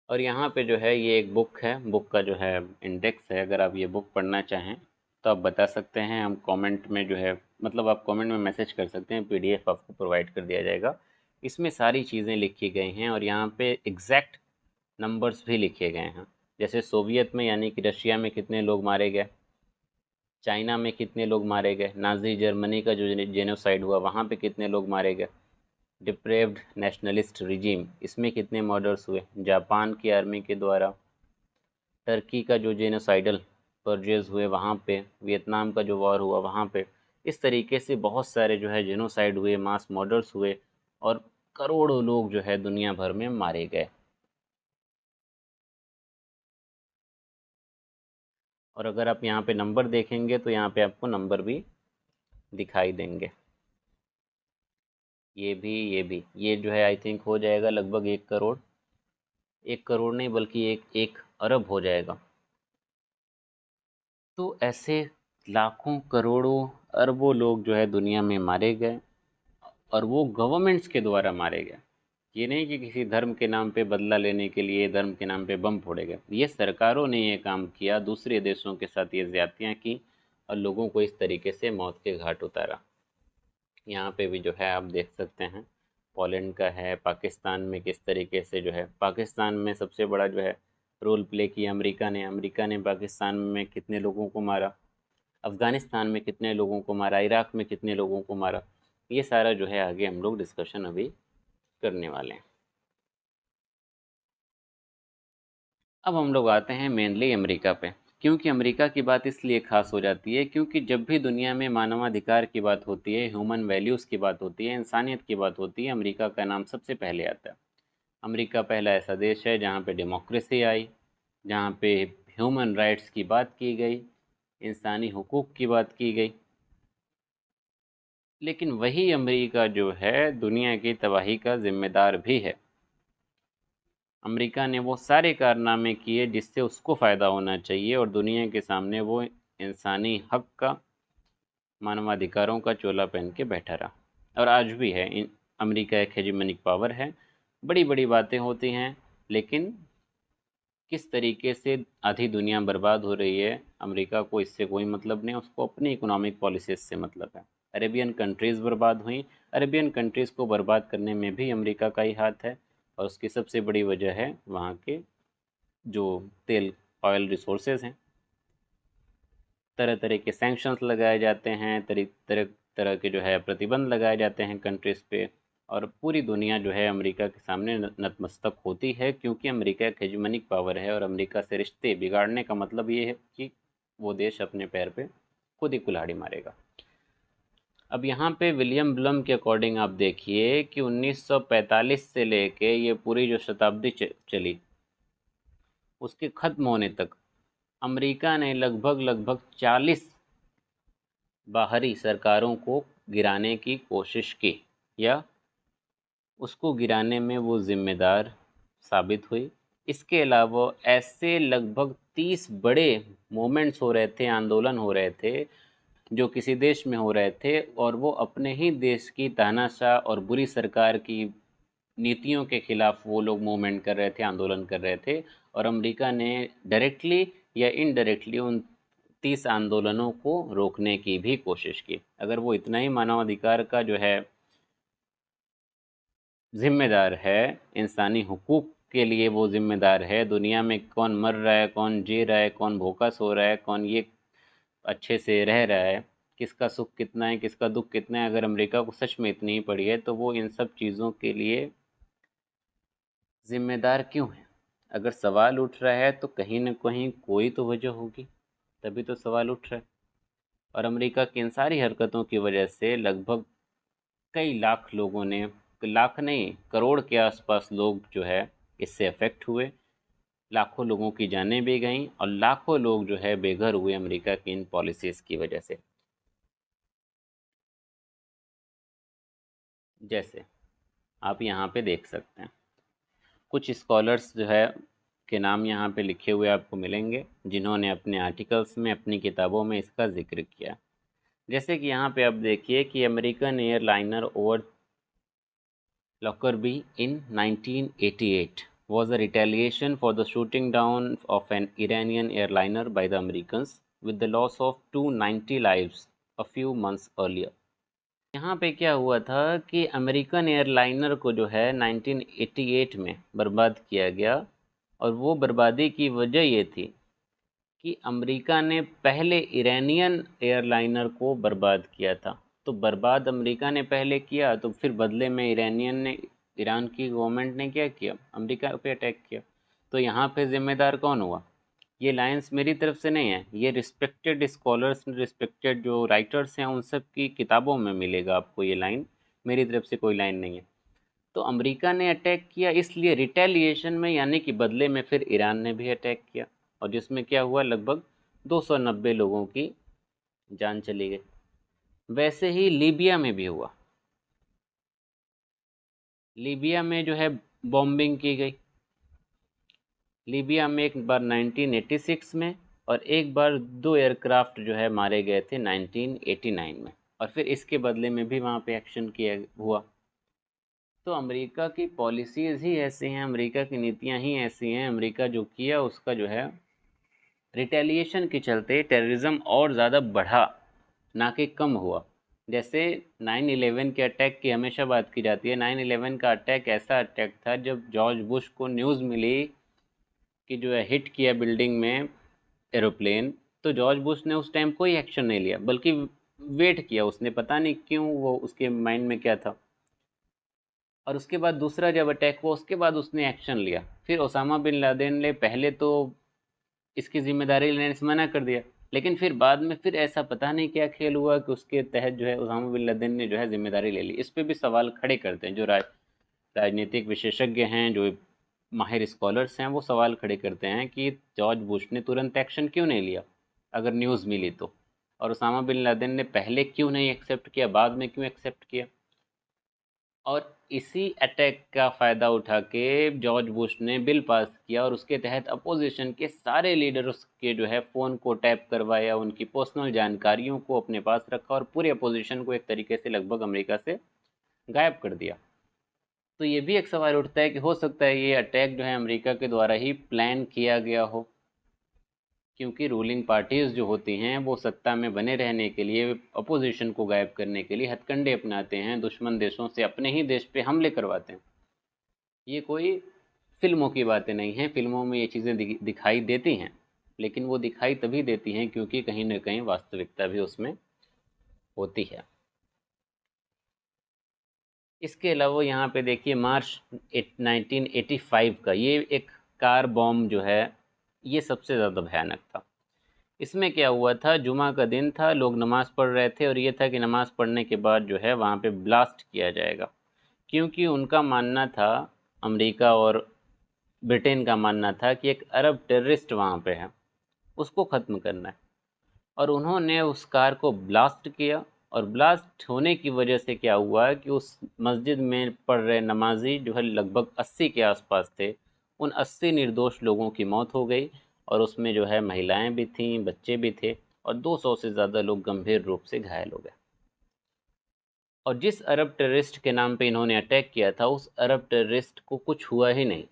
और यहाँ पे जो है ये एक बुक है, बुक का जो है इंडेक्स है। अगर आप ये बुक पढ़ना चाहें तो आप बता सकते हैं, हम कमेंट में जो है, मतलब आप कमेंट में मैसेज कर सकते हैं, पीडीएफ आपको प्रोवाइड कर दिया जाएगा। इसमें सारी चीज़ें लिखी गई हैं और यहाँ पे एग्जैक्ट नंबर्स भी लिखे गए हैं। जैसे सोवियत में यानी कि रशिया में कितने लोग मारे गए, चाइना में कितने लोग मारे गए, नाज़ी जर्मनी का जो जेनोसाइड हुआ वहाँ पे कितने लोग मारे गए, डिप्रेव्ड नेशनलिस्ट रिजीम इसमें कितने मर्डर्स हुए, जापान की आर्मी के द्वारा, टर्की का जो जेनोसाइडल परजेज हुए वहाँ पे, वियतनाम का जो वॉर हुआ वहाँ पे। इस तरीके से बहुत सारे जो है जेनोसाइड हुए, मास मर्डर्स हुए और करोड़ों लोग जो है दुनिया भर में मारे गए। और अगर आप यहाँ पे नंबर देखेंगे तो यहाँ पे आपको नंबर भी दिखाई देंगे। ये जो है आई थिंक हो जाएगा लगभग 1 करोड़, 1 करोड़ नहीं बल्कि एक अरब हो जाएगा। तो ऐसे लाखों करोड़ों अरबों लोग जो है दुनिया में मारे गए और वो गवर्नमेंट्स के द्वारा मारे गए। ये नहीं कि किसी धर्म के नाम पे बदला लेने के लिए धर्म के नाम पे बम फोड़े गए। ये सरकारों ने ये काम किया, दूसरे देशों के साथ ये ज़्यादतियाँ की और लोगों को इस तरीके से मौत के घाट उतारा। यहाँ पे भी जो है आप देख सकते हैं, पोलैंड का है, पाकिस्तान में किस तरीके से जो है, पाकिस्तान में सबसे बड़ा जो है रोल प्ले किया अमेरिका ने पाकिस्तान में कितने लोगों को मारा, अफ़गानिस्तान में कितने लोगों को मारा, इराक में कितने लोगों को मारा। ये सारा जो है आगे हम लोग डिस्कशन अभी करने वाले हैं। अब हम लोग आते हैं मेनली अमेरिका पे। क्योंकि अमेरिका की बात इसलिए ख़ास हो जाती है क्योंकि जब भी दुनिया में मानवाधिकार की बात होती है, ह्यूमन वैल्यूज़ की बात होती है, इंसानियत की बात होती है, अमेरिका का नाम सबसे पहले आता है। अमेरिका पहला ऐसा देश है जहाँ पे डेमोक्रेसी आई, जहाँ पे ह्यूमन राइट्स की बात की गई, इंसानी हुकूक की बात की गई। लेकिन वही अमेरिका जो है दुनिया की तबाही का ज़िम्मेदार भी है। अमेरिका ने वो सारे कारनामे किए जिससे उसको फ़ायदा होना चाहिए और दुनिया के सामने वो इंसानी हक का, मानवाधिकारों का चोला पहन के बैठा रहा। और आज भी है। अमेरिका एक हेजिमनिक पावर है, बड़ी बड़ी बातें होती हैं, लेकिन किस तरीके से आधी दुनिया बर्बाद हो रही है, अमेरिका को इससे कोई मतलब नहीं, उसको अपनी इकोनॉमिक पॉलिसीज से मतलब है। अरेबियन कंट्रीज़ बर्बाद हुई। अरेबियन कंट्रीज़ को बर्बाद करने में भी अमेरिका का ही हाथ है, और उसकी सबसे बड़ी वजह है वहाँ के जो तेल ऑयल रिसोर्सेज हैं। तरह तरह के सैंक्शंस लगाए जाते हैं, तरह तरह तरह के जो है प्रतिबंध लगाए जाते हैं कंट्रीज़ पे, और पूरी दुनिया जो है अमेरिका के सामने नतमस्तक होती है, क्योंकि अमेरिका एक हेजेमनिक पावर है, और अमेरिका से रिश्ते बिगाड़ने का मतलब ये है कि वो देश अपने पैर पे खुद ही कुल्हाड़ी मारेगा। अब यहाँ पे विलियम ब्लम के अकॉर्डिंग आप देखिए कि 1945 से लेके ये पूरी जो शताब्दी चली, उसके ख़त्म होने तक अमेरिका ने लगभग लगभग 40 बाहरी सरकारों को गिराने की कोशिश की, या उसको गिराने में वो ज़िम्मेदार साबित हुई। इसके अलावा ऐसे लगभग 30 बड़े मूवमेंट्स हो रहे थे, आंदोलन हो रहे थे, जो किसी देश में हो रहे थे, और वो अपने ही देश की तानाशाह और बुरी सरकार की नीतियों के खिलाफ वो लोग मूवमेंट कर रहे थे, आंदोलन कर रहे थे, और अमेरिका ने डायरेक्टली या इनडायरेक्टली उन 30 आंदोलनों को रोकने की भी कोशिश की। अगर वो इतना ही मानवाधिकार का जो है जिम्मेदार है, इंसानी हुकूक के लिए वो जिम्मेदार है, दुनिया में कौन मर रहा है, कौन जी रहा है, कौन भूखा सो रहा है, कौन ये अच्छे से रह रहा है, किसका सुख कितना है, किसका दुख कितना है, अगर अमेरिका को सच में इतनी ही पड़ी है, तो वो इन सब चीज़ों के लिए जिम्मेदार क्यों है? अगर सवाल उठ रहा है तो कहीं न कहीं कोई तो वजह होगी, तभी तो सवाल उठ रहा है। और अमेरिका की इन सारी हरकतों की वजह से लगभग कई लाख लोगों ने, लाख नहीं करोड़ के आसपास लोग जो है इससे अफेक्ट हुए, लाखों लोगों की जानें भी गईं, और लाखों लोग जो है बेघर हुए अमेरिका की इन पॉलिसीज़ की वजह से। जैसे आप यहाँ पे देख सकते हैं, कुछ स्कॉलर्स जो है के नाम यहाँ पे लिखे हुए आपको मिलेंगे, जिन्होंने अपने आर्टिकल्स में, अपनी किताबों में इसका जिक्र किया। जैसे कि यहाँ पे आप देखिए कि American airliner over Lockerbie in 1988 was a retaliation for the shooting down of an Iranian airliner by the Americans, with the loss of 290 lives a few months earlier. यहाँ पे क्या हुआ था कि अमेरिकन एयरलाइनर को जो है 1988 में बर्बाद किया गया, और वो बर्बादी की वजह ये थी कि अमेरिका ने पहले ईरानियन एयरलाइनर को बर्बाद किया था। तो बर्बाद अमेरिका ने पहले किया, तो फिर बदले में ईरानियन ने, ईरान की गवर्नमेंट ने क्या किया, अमेरिका पे अटैक किया। तो यहाँ पे ज़िम्मेदार कौन हुआ? ये लाइंस मेरी तरफ से नहीं है, ये रिस्पेक्टेड स्कॉलर्स, रिस्पेक्टेड जो राइटर्स हैं उन सब की किताबों में मिलेगा आपको ये लाइन, मेरी तरफ से कोई लाइन नहीं है। तो अमेरिका ने अटैक किया इसलिए रिटेलिएशन में, यानी कि बदले में फिर ईरान ने भी अटैक किया, और जिसमें क्या हुआ, लगभग 290 लोगों की जान चली गई। वैसे ही लीबिया में भी हुआ। लीबिया में जो है बॉम्बिंग की गई। लीबिया में एक बार 1986 में, और एक बार 2 एयरक्राफ्ट जो है मारे गए थे 1989 में, और फिर इसके बदले में भी वहाँ पे एक्शन किया हुआ। तो अमेरिका की पॉलिसीज़ ही ऐसी हैं, अमेरिका की नीतियाँ ही ऐसी हैं, अमेरिका जो किया उसका जो है रिटेलिएशन के चलते टेररिज्म और ज़्यादा बढ़ा, ना कि कम हुआ। जैसे 9/11 के अटैक की हमेशा बात की जाती है, 9/11 का अटैक ऐसा अटैक था जब जॉर्ज बुश को न्यूज़ मिली कि जो है हिट किया बिल्डिंग में एरोप्लेन, तो जॉर्ज बुश ने उस टाइम कोई एक्शन नहीं लिया, बल्कि वेट किया उसने, पता नहीं क्यों, वो उसके माइंड में क्या था। और उसके बाद दूसरा जब अटैक हुआ उसके बाद उसने एक्शन लिया। फिर ओसामा बिन लादेन ने पहले तो इसकी ज़िम्मेदारी लेने से मना कर दिया, लेकिन फिर बाद में फिर ऐसा पता नहीं क्या खेल हुआ कि उसके तहत जो है ओसामा बिन लादेन ने जो है ज़िम्मेदारी ले ली। इस पे भी सवाल खड़े करते हैं जो राजनीतिक विशेषज्ञ हैं, जो माहिर स्कॉलर्स हैं, वो सवाल खड़े करते हैं कि जॉर्ज बुश ने तुरंत एक्शन क्यों नहीं लिया अगर न्यूज़ मिली तो, और ओसामा बिन लादेन ने पहले क्यों नहीं एक्सेप्ट किया, बाद में क्यों एक्सेप्ट किया। और इसी अटैक का फ़ायदा उठा के जॉर्ज बुश ने बिल पास किया, और उसके तहत अपोजिशन के सारे लीडर्स के जो है फ़ोन को टैप करवाया, उनकी पर्सनल जानकारियों को अपने पास रखा, और पूरे अपोजिशन को एक तरीके से लगभग अमेरिका से गायब कर दिया। तो ये भी एक सवाल उठता है कि हो सकता है ये अटैक जो है अमेरिका के द्वारा ही प्लान किया गया हो। क्योंकि रूलिंग पार्टीज़ जो होती हैं वो सत्ता में बने रहने के लिए, अपोजिशन को गायब करने के लिए हथकंडे अपनाते हैं, दुश्मन देशों से अपने ही देश पे हमले करवाते हैं। ये कोई फिल्मों की बातें नहीं हैं, फिल्मों में ये चीज़ें दिखाई देती हैं, लेकिन वो दिखाई तभी देती हैं क्योंकि कहीं ना कहीं वास्तविकता भी उसमें होती है। इसके अलावा यहाँ पे देखिए मार्च 1985 का ये एक कार बॉम्ब जो है, ये सबसे ज़्यादा भयानक था। इसमें क्या हुआ था, जुमा का दिन था, लोग नमाज़ पढ़ रहे थे और ये था कि नमाज़ पढ़ने के बाद जो है वहाँ पे ब्लास्ट किया जाएगा, क्योंकि उनका मानना था, अमेरिका और ब्रिटेन का मानना था कि एक अरब टेररिस्ट वहाँ पे है, उसको ख़त्म करना है। और उन्होंने उस कार को ब्लास्ट किया, और ब्लास्ट होने की वजह से क्या हुआ कि उस मस्जिद में पढ़ रहे नमाजी जो है लगभग 80 के आसपास थे, उन 80 निर्दोष लोगों की मौत हो गई, और उसमें जो है महिलाएं भी थीं, बच्चे भी थे, और 200 से ज़्यादा लोग गंभीर रूप से घायल हो गए। और जिस अरब टेररिस्ट के नाम पे इन्होंने अटैक किया था, उस अरब टेररिस्ट को कुछ हुआ ही नहीं।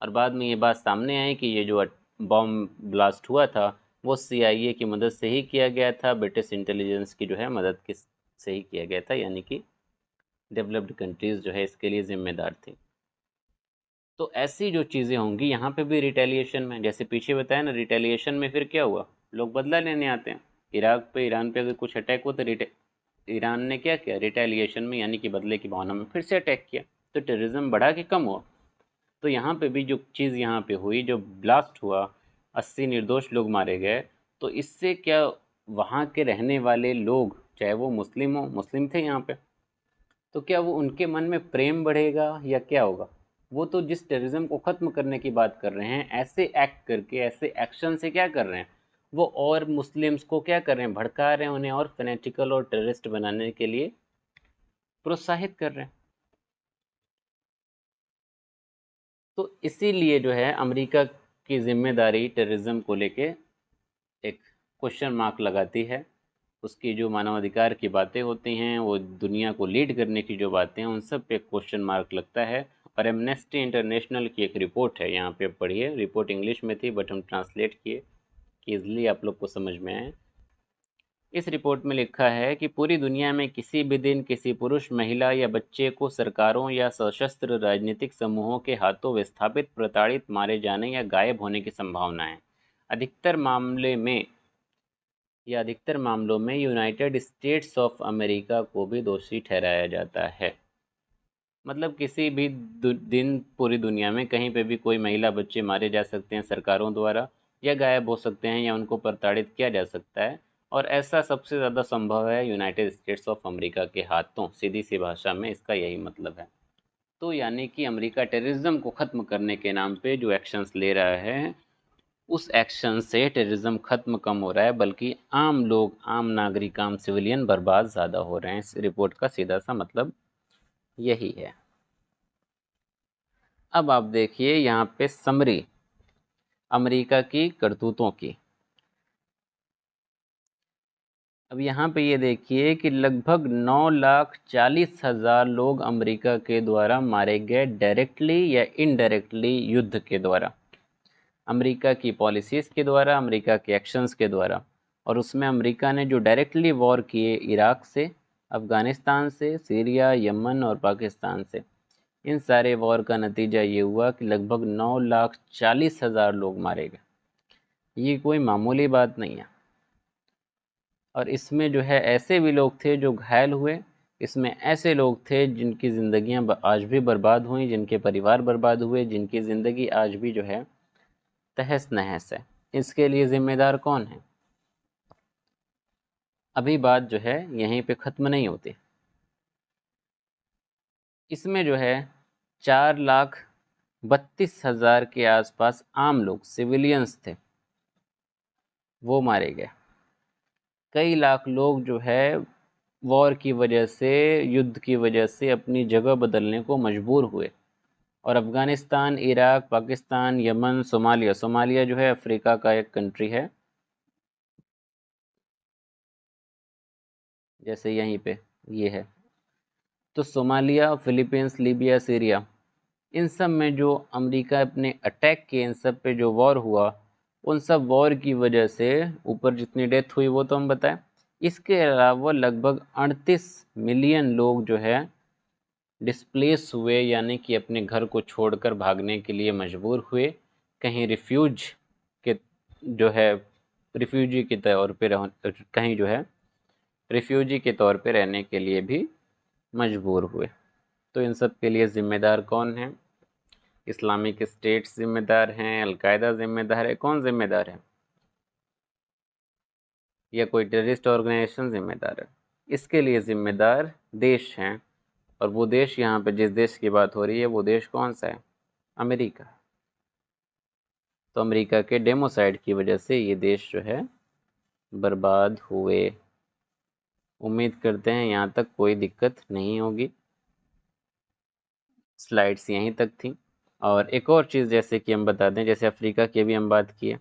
और बाद में ये बात सामने आई कि ये जो बॉम्ब ब्लास्ट हुआ था वो CIA की मदद से ही किया गया था, ब्रिटिश इंटेलिजेंस की जो है मदद की से ही किया गया था, यानी कि डेवलप्ड कंट्रीज़ जो है इसके लिए ज़िम्मेदार थी। तो ऐसी जो चीज़ें होंगी यहाँ पे भी रिटेलिएशन में, जैसे पीछे बताया ना, रिटेलिएशन में फिर क्या हुआ, लोग बदला लेने आते हैं। इराक पे, ईरान पे अगर कुछ अटैक हो तो ईरान ने क्या किया, रिटेलिएशन में यानी कि बदले की भावना में फिर से अटैक किया, तो टेररिज्म बढ़ा कि कम हुआ। तो यहाँ पे भी जो चीज़ यहाँ पे हुई, जो ब्लास्ट हुआ, 80 निर्दोष लोग मारे गए, तो इससे क्या, वहाँ के रहने वाले लोग, चाहे वो मुस्लिम हो, मुस्लिम थे यहाँ पे, तो क्या वो उनके मन में प्रेम बढ़ेगा या क्या होगा? वो तो जिस टेररिज्म को ख़त्म करने की बात कर रहे हैं, ऐसे एक्ट करके, ऐसे एक्शन से क्या कर रहे हैं, वो और मुस्लिम्स को क्या कर रहे हैं, भड़का रहे हैं, उन्हें और फैनेटिकल और टेररिस्ट बनाने के लिए प्रोत्साहित कर रहे हैं। तो इसीलिए जो है अमेरिका की जिम्मेदारी टेररिज्म को लेके एक क्वेश्चन मार्क लगाती है। उसकी जो मानवाधिकार की बातें होती हैं, वो दुनिया को लीड करने की जो बातें हैं, उन सब पे क्वेश्चन मार्क लगता है। और एमनेस्टी इंटरनेशनल की एक रिपोर्ट है, यहाँ पे पढ़िए, रिपोर्ट इंग्लिश में थी बट हम ट्रांसलेट किए कि ईज़िली आप लोग को समझ में आए। इस रिपोर्ट में लिखा है कि पूरी दुनिया में किसी भी दिन किसी पुरुष, महिला या बच्चे को सरकारों या सशस्त्र राजनीतिक समूहों के हाथों विस्थापित, प्रताड़ित, मारे जाने या गायब होने की संभावना है। अधिकतर मामले में या अधिकतर मामलों में यूनाइटेड स्टेट्स ऑफ अमेरिका को भी दोषी ठहराया जाता है। मतलब किसी भी दिन पूरी दुनिया में कहीं पे भी कोई महिला, बच्चे मारे जा सकते हैं सरकारों द्वारा, या गायब हो सकते हैं, या उनको प्रताड़ित किया जा सकता है। और ऐसा सबसे ज़्यादा संभव है यूनाइटेड स्टेट्स ऑफ अमेरिका के हाथों, सीधी सी भाषा में इसका यही मतलब है। तो यानी कि अमेरिका टेररिज्म को ख़त्म करने के नाम पे जो एक्शंस ले रहा है, उस एक्शन से टेररिज्म ख़त्म कम हो रहा है, बल्कि आम लोग, आम नागरिक, आम सिविलियन बर्बाद ज़्यादा हो रहे हैं। इस रिपोर्ट का सीधा सा मतलब यही है। अब आप देखिए यहाँ पे समरी अमेरिका की करतूतों की। अब यहाँ पे ये देखिए कि लगभग 9,40,000 लोग अमेरिका के द्वारा मारे गए, डायरेक्टली या इनडायरेक्टली युद्ध के द्वारा, अमेरिका की पॉलिसीज़ के द्वारा, अमेरिका के एक्शंस के द्वारा। और उसमें अमेरिका ने जो डायरेक्टली वॉर किए, इराक से, अफ़गानिस्तान से, सीरिया, यमन और पाकिस्तान से, इन सारे वॉर का नतीजा ये हुआ कि लगभग 9,40,000 लोग मारे गए। ये कोई मामूली बात नहीं है। और इसमें जो है ऐसे भी लोग थे जो घायल हुए, इसमें ऐसे लोग थे जिनकी ज़िंदगियां आज भी बर्बाद हुई, जिनके परिवार बर्बाद हुए, जिनकी ज़िंदगी आज भी जो है तहस नहस है। इसके लिए ज़िम्मेदार कौन है? अभी बात जो है यहीं पे ख़त्म नहीं होती। इसमें जो है 4,32,000 के आसपास आम लोग, सिविलियंस थे, वो मारे गए। कई लाख लोग जो है वॉर की वजह से, युद्ध की वजह से अपनी जगह बदलने को मजबूर हुए। और Afghanistan, Iraq, Pakistan, Yemen, Somalia, Somalia जो है अफ्रीका का एक कंट्री है, जैसे यहीं पे ये है, तो सोमालिया, फ़िलीपींस, लीबिया, सीरिया, इन सब में जो अमेरिका अपने अटैक किए, इन सब पे जो वॉर हुआ, उन सब वॉर की वजह से ऊपर जितनी डेथ हुई वो तो हम बताएं, इसके अलावा लगभग 38 मिलियन लोग जो है डिस्प्लेस हुए, यानी कि अपने घर को छोड़कर भागने के लिए मजबूर हुए, कहीं रिफ्यूज के जो है रिफ्यूजी के तौर पे कहीं जो है रिफ्यूजी के तौर पे रहने के लिए भी मजबूर हुए। तो इन सब के लिए ज़िम्मेदार कौन है? इस्लामिक स्टेट्स ज़िम्मेदार हैं, अलकायदा ज़िम्मेदार है, कौन ज़िम्मेदार है? या कोई टेररिस्ट ऑर्गेनाइजेशन ज़िम्मेदार है? इसके लिए ज़िम्मेदार देश हैं, और वो देश, यहाँ पे जिस देश की बात हो रही है वो देश कौन सा है? अमेरिका। तो अमेरिका के डेमोसाइड की वजह से ये देश जो है बर्बाद हुए। उम्मीद करते हैं यहाँ तक कोई दिक्कत नहीं होगी। स्लाइड्स यहीं तक थी। और एक और चीज़ जैसे कि हम बता दें, जैसे अफ्रीका की भी हम बात किए,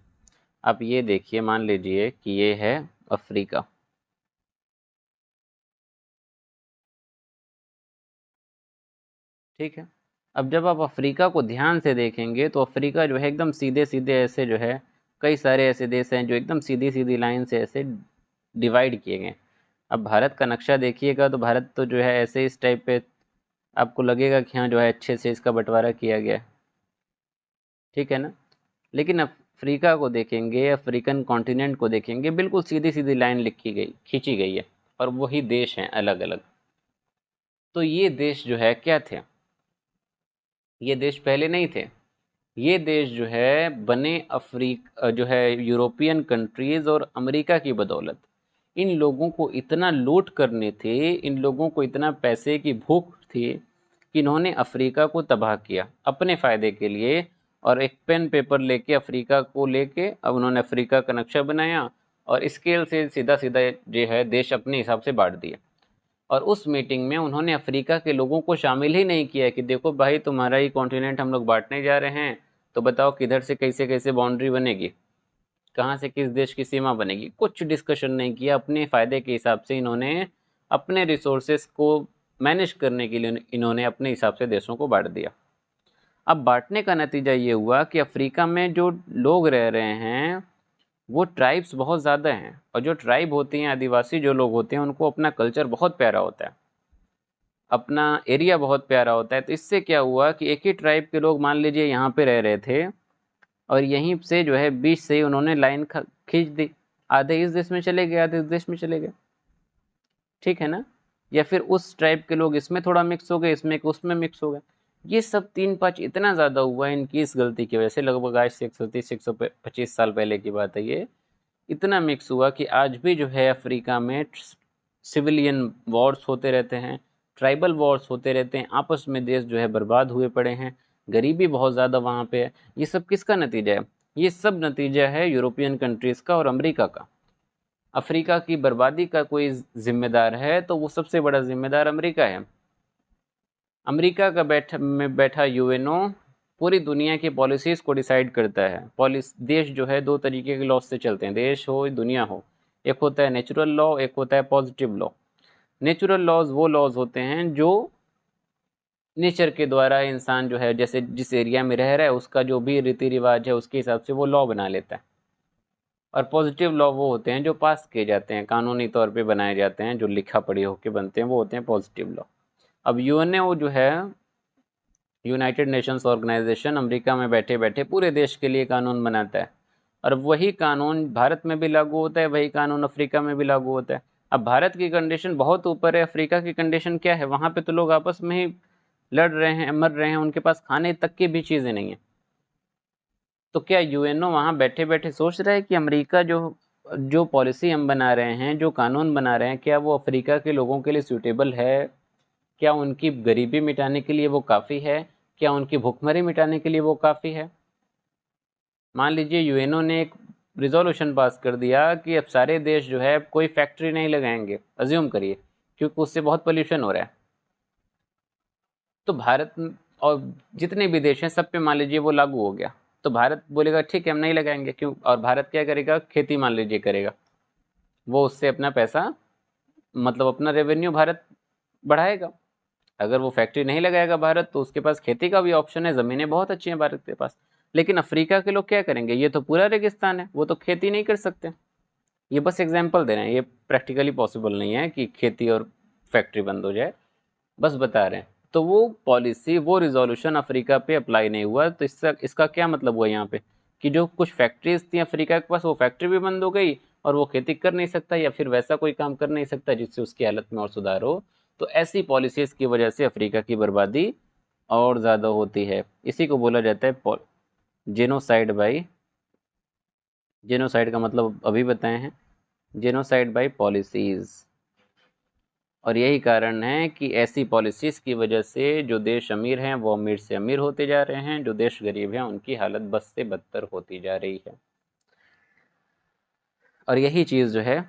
आप ये देखिए, मान लीजिए कि ये है अफ्रीका, ठीक है। अब जब आप अफ्रीका को ध्यान से देखेंगे तो अफ्रीका जो है एकदम सीधे सीधे ऐसे जो है, कई सारे ऐसे देश हैं जो एकदम सीधी सीधी लाइन से ऐसे डिवाइड किए गए। अब भारत का नक्शा देखिएगा तो भारत तो जो है ऐसे इस टाइप पे आपको लगेगा कि हाँ जो है अच्छे से इसका बंटवारा किया गया है, ठीक है ना। लेकिन अफ्रीका को देखेंगे, अफ्रीकन कॉन्टिनेंट को देखेंगे, बिल्कुल सीधी सीधी लाइन लिखी गई, खींची गई है, और वही देश हैं अलग अलग। तो ये देश जो है क्या थे? ये देश पहले नहीं थे। ये देश जो है बने जो है यूरोपियन कंट्रीज और अमेरिका की बदौलत। इन लोगों को इतना लूट करने थे, इन लोगों को इतना पैसे की भूख थी कि इन्होंने अफ्रीका को तबाह किया अपने फ़ायदे के लिए। और एक पेन पेपर लेके अफ्रीका को लेके अब उन्होंने अफ्रीका का नक्शा बनाया, और स्केल से सीधा सीधा जो है देश अपने हिसाब से बांट दिया। और उस मीटिंग में उन्होंने अफ्रीका के लोगों को शामिल ही नहीं किया कि देखो भाई, तुम्हारा ही कॉन्टिनेंट हम लोग बांटने जा रहे हैं, तो बताओ किधर से कैसे कैसे बाउंड्री बनेगी, कहाँ से किस देश की सीमा बनेगी। कुछ डिस्कशन नहीं किया, अपने फ़ायदे के हिसाब से इन्होंने अपने रिसोर्सेस को मैनेज करने के लिए इन्होंने अपने हिसाब से देशों को बांट दिया। अब बांटने का नतीजा ये हुआ कि अफ्रीका में जो लोग रह रहे हैं वो ट्राइब्स बहुत ज़्यादा हैं, और जो ट्राइब होती हैं, आदिवासी जो लोग होते हैं, उनको अपना कल्चर बहुत प्यारा होता है, अपना एरिया बहुत प्यारा होता है। तो इससे क्या हुआ कि एक ही ट्राइब के लोग मान लीजिए यहाँ पे रह रहे थे, और यहीं से जो है बीच से ही उन्होंने लाइन खींच दी, आधे इस देश में चले गए, आधे इस देश में चले गए, ठीक है ना। या फिर उस ट्राइब के लोग इसमें थोड़ा मिक्स हो गए, इसमें उसमें मिक्स हो गए। ये सब 3-5 इतना ज़्यादा हुआ इनकी इस गलती की वजह से, लगभग आज से 130-125 साल पहले की बात है ये। इतना मिक्स हुआ कि आज भी जो है अफ्रीका में सिविलियन वॉर्स होते रहते हैं, ट्राइबल वॉर्स होते रहते हैं, आपस में देश जो है बर्बाद हुए पड़े हैं, गरीबी बहुत ज़्यादा वहाँ पे है। ये सब किसका नतीजा है? ये सब नतीजा है यूरोपियन कंट्रीज़ का और अमेरिका का। अफ्रीका की बर्बादी का कोई जिम्मेदार है तो वो सबसे बड़ा जिम्मेदार अमेरिका है। अमेरिका का बैठा यूएनओ पूरी दुनिया की पॉलिसीज़ को डिसाइड करता है। देश जो है दो तरीके के लॉ से चलते हैं, देश हो दुनिया हो। एक होता है नेचुरल लॉ, एक होता है पॉजिटिव लॉ। नेचुरल लॉज वो लॉज होते हैं जो नेचर के द्वारा इंसान जो है, जैसे जिस एरिया में रह रहा है उसका जो भी रीति रिवाज है उसके हिसाब से वो लॉ बना लेता है। और पॉजिटिव लॉ वो होते हैं जो पास किए जाते हैं, कानूनी तौर पे बनाए जाते हैं, जो लिखा पढ़ी होके बनते हैं, वो होते हैं पॉजिटिव लॉ। अब यूएनओ जो है, यूनाइटेड नेशंस ऑर्गेनाइजेशन, अमेरिका में बैठे बैठे पूरे देश के लिए कानून बनाता है, और वही कानून भारत में भी लागू होता है, वही कानून अफ्रीका में भी लागू होता है। अब भारत की कंडीशन बहुत ऊपर है, अफ्रीका की कंडीशन क्या है? वहाँ पे तो लोग आपस में ही लड़ रहे हैं, मर रहे हैं, उनके पास खाने तक की भी चीज़ें नहीं है। तो क्या यूएनओ वहाँ बैठे बैठे सोच रहा है कि अमेरिका जो जो पॉलिसी हम बना रहे हैं, जो कानून बना रहे हैं, क्या वो अफ्रीका के लोगों के लिए सूटेबल है? क्या उनकी गरीबी मिटाने के लिए वो काफ़ी है? क्या उनकी भुखमरी मिटाने के लिए वो काफ़ी है? मान लीजिए यूएनओ ने एक रिजोल्यूशन पास कर दिया कि अब सारे देश जो है कोई फैक्ट्री नहीं लगाएंगे, अज्यूम करिए, क्योंकि उससे बहुत पोल्यूशन हो रहा है। तो भारत और जितने भी देश हैं सब पे मान लीजिए वो लागू हो गया, तो भारत बोलेगा ठीक है हम नहीं लगाएंगे, क्यों? और भारत क्या करेगा? खेती मान लीजिए करेगा, वो उससे अपना पैसा, मतलब अपना रेवेन्यू भारत बढ़ाएगा। अगर वो फैक्ट्री नहीं लगाएगा भारत, तो उसके पास खेती का भी ऑप्शन है, ज़मीनें बहुत अच्छी हैं भारत के पास। लेकिन अफ्रीका के लोग क्या करेंगे, ये तो पूरा रेगिस्तान है, वो तो खेती नहीं कर सकते। ये बस एग्जाम्पल दे रहे हैं, ये प्रैक्टिकली पॉसिबल नहीं है कि खेती और फैक्ट्री बंद हो जाए, बस बता रहे हैं। तो वो पॉलिसी, वो रिजोल्यूशन अफ्रीका पे अप्लाई नहीं हुआ। तो इसका क्या मतलब हुआ यहाँ पे, कि जो कुछ फैक्ट्रीज थी अफ्रीका के पास, वो फैक्ट्री भी बंद हो गई और वो खेती कर नहीं सकता या फिर वैसा कोई काम कर नहीं सकता जिससे उसकी हालत में और सुधार हो। तो ऐसी पॉलिसीज की वजह से अफ्रीका की बर्बादी और ज़्यादा होती है। इसी को बोला जाता है जेनोसाइड बाई, जेनोसाइड का मतलब अभी बताए हैं, जेनोसाइड बाई पॉलिसीज। और यही कारण है कि ऐसी पॉलिसीज की वजह से जो देश अमीर हैं वो अमीर से अमीर होते जा रहे हैं, जो देश गरीब हैं उनकी हालत बद से बदतर होती जा रही है। और यही चीज़ जो है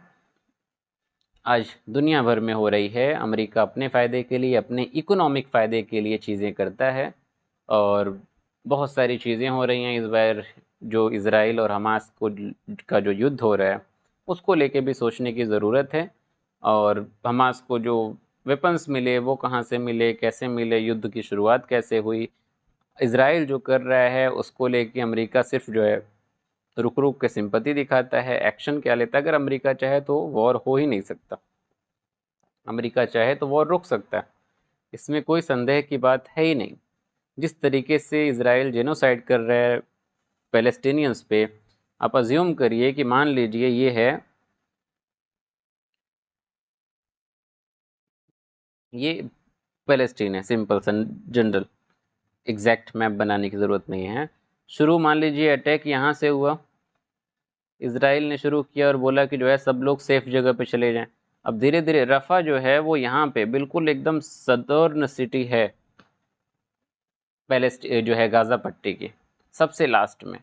आज दुनिया भर में हो रही है। अमेरिका अपने फ़ायदे के लिए, अपने इकोनॉमिक फ़ायदे के लिए चीज़ें करता है, और बहुत सारी चीज़ें हो रही हैं इस बार। जो इज़राइल और हमास को का जो युद्ध हो रहा है, उसको लेके भी सोचने की ज़रूरत है। और हमास को जो वेपन्स मिले वो कहाँ से मिले, कैसे मिले, युद्ध की शुरुआत कैसे हुई, इज़राइल जो कर रहा है उसको लेके अमेरिका सिर्फ जो है रुक रुक के सिंपैथी दिखाता है, एक्शन क्या लेता है। अगर अमेरिका चाहे तो वॉर हो ही नहीं सकता, अमेरिका चाहे तो वॉर रुक सकता है, इसमें कोई संदेह की बात है ही नहीं। जिस तरीके से इज़राइल जेनोसाइड कर रहा है पैलेस्टीनियंस पे, आप अज्यूम करिए कि मान लीजिए ये पैलेस्टीन है, सिंपल सन जनरल, एग्जैक्ट मैप बनाने की ज़रूरत नहीं है। शुरू मान लीजिए अटैक यहाँ से हुआ, इज़राइल ने शुरू किया और बोला कि जो है सब लोग सेफ जगह पे चले जाएं। अब धीरे धीरे रफ़ा जो है वो यहाँ पे बिल्कुल एकदम सदर्न सिटी है जो है गाज़ा पट्टी की सबसे लास्ट में।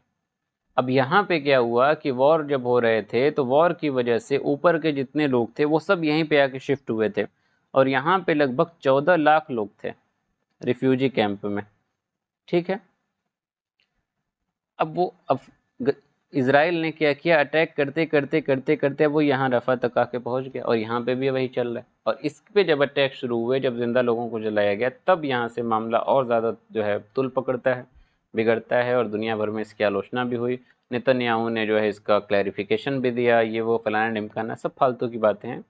अब यहाँ पे क्या हुआ कि वॉर जब हो रहे थे तो वॉर की वजह से ऊपर के जितने लोग थे वो सब यहीं पे आके शिफ्ट हुए थे, और यहाँ पे लगभग 14 लाख लोग थे रिफ्यूजी कैंप में। ठीक है, अब इसराइल ने क्या किया, अटैक करते करते करते करते वो यहाँ रफ़ा तक आके पहुँच गया, और यहाँ पे भी वही चल रहा है। और इस पे जब अटैक शुरू हुए, जब जिंदा लोगों को जलाया गया, तब यहाँ से मामला और ज़्यादा जो है तुल पकड़ता है, बिगड़ता है, और दुनिया भर में इसकी आलोचना भी हुई। नेतन्याहू ने जो है इसका क्लैरिफिकेशन भी दिया, ये वो फलाना ढिमकाना, सब फालतू की बातें हैं।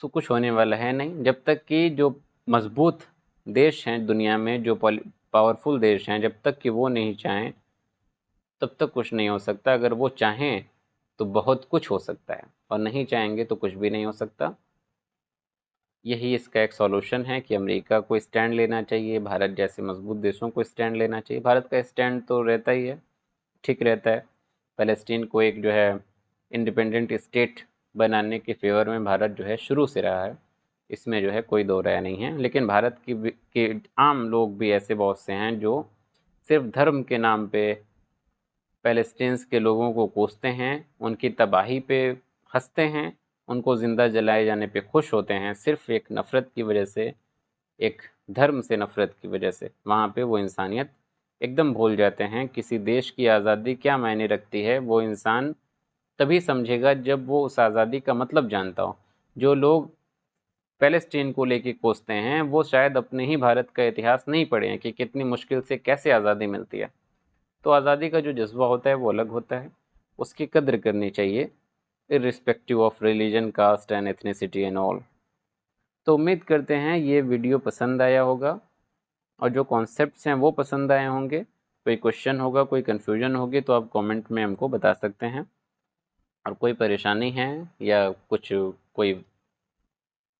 सो कुछ होने वाला है नहीं जब तक कि जो मजबूत देश हैं दुनिया में, जो पावरफुल देश हैं, जब तक कि वो नहीं चाहें तब तक कुछ नहीं हो सकता। अगर वो चाहें तो बहुत कुछ हो सकता है, और नहीं चाहेंगे तो कुछ भी नहीं हो सकता। यही इसका एक सॉल्यूशन है कि अमेरिका को स्टैंड लेना चाहिए, भारत जैसे मजबूत देशों को स्टैंड लेना चाहिए। भारत का स्टैंड तो रहता ही है, ठीक रहता है। फ़लस्तीन को एक जो है इंडिपेंडेंट स्टेट बनाने के फेवर में भारत जो है शुरू से रहा है, इसमें जो है कोई दो राय नहीं है। लेकिन भारत के आम लोग भी ऐसे बहुत से हैं जो सिर्फ धर्म के नाम पे फ़लस्तीन के लोगों को कोसते हैं, उनकी तबाही पे हंसते हैं, उनको ज़िंदा जलाए जाने पे खुश होते हैं, सिर्फ एक नफ़रत की वजह से, एक धर्म से नफ़रत की वजह से। वहाँ पे वो इंसानियत एकदम भूल जाते हैं। किसी देश की आज़ादी क्या मायने रखती है वो इंसान तभी समझेगा जब वो उस आज़ादी का मतलब जानता हो। जो लोग फ़लस्तीन को लेके कोसते हैं वो शायद अपने ही भारत का इतिहास नहीं पढ़े हैं कि कितनी मुश्किल से कैसे आज़ादी मिलती है। तो आज़ादी का जो जज्बा होता है वो अलग होता है, उसकी कद्र करनी चाहिए, irrespective of religion, caste and ethnicity and all. तो उम्मीद करते हैं ये वीडियो पसंद आया होगा, और जो कॉन्सेप्ट्स हैं वो पसंद आए होंगे। कोई क्वेश्चन होगा, कोई कन्फ्यूजन होगी तो आप कमेंट में हमको बता सकते हैं। और कोई परेशानी है या कुछ, कोई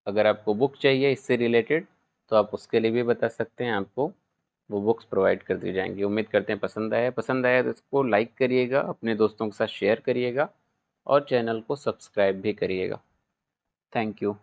अगर आपको बुक चाहिए इससे रिलेटेड तो आप उसके लिए भी बता सकते हैं, आपको वो बुक्स प्रोवाइड कर दी जाएंगी। उम्मीद करते हैं पसंद आया तो इसको लाइक करिएगा, अपने दोस्तों के साथ शेयर करिएगा, और चैनल को सब्सक्राइब भी करिएगा। Thank you.